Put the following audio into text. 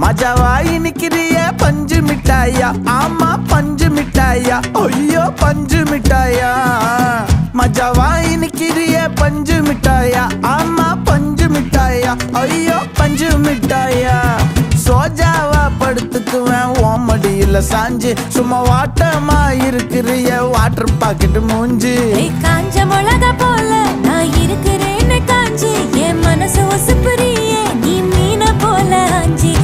மஜாவாய் நிக்கிறிய பஞ்சு மிட்டாயா, ஆமா பஞ்சு மிட்டாயா, ஐயோ பஞ்சு மிட்டாயா. மஜாவாய் நிக்கிறிய பஞ்சு மிட்டாயா, ஆமா பஞ்சு மிட்டாயா, ஐயோ பஞ்சு மிட்டாயா. சோஜாவா படுத்துக்குவேன் ஓமடியில சாஞ்சு, சும்மா வாட்டமா இருக்கிறிய வாட்டர் பாக்கெட் மூஞ்சி. காஞ்ச மிளகா போல நான் இருக்கிறேன்னு காஞ்சி, என் மனசு ஒசுப்புறியே நீ மீன போல ஆஞ்சி.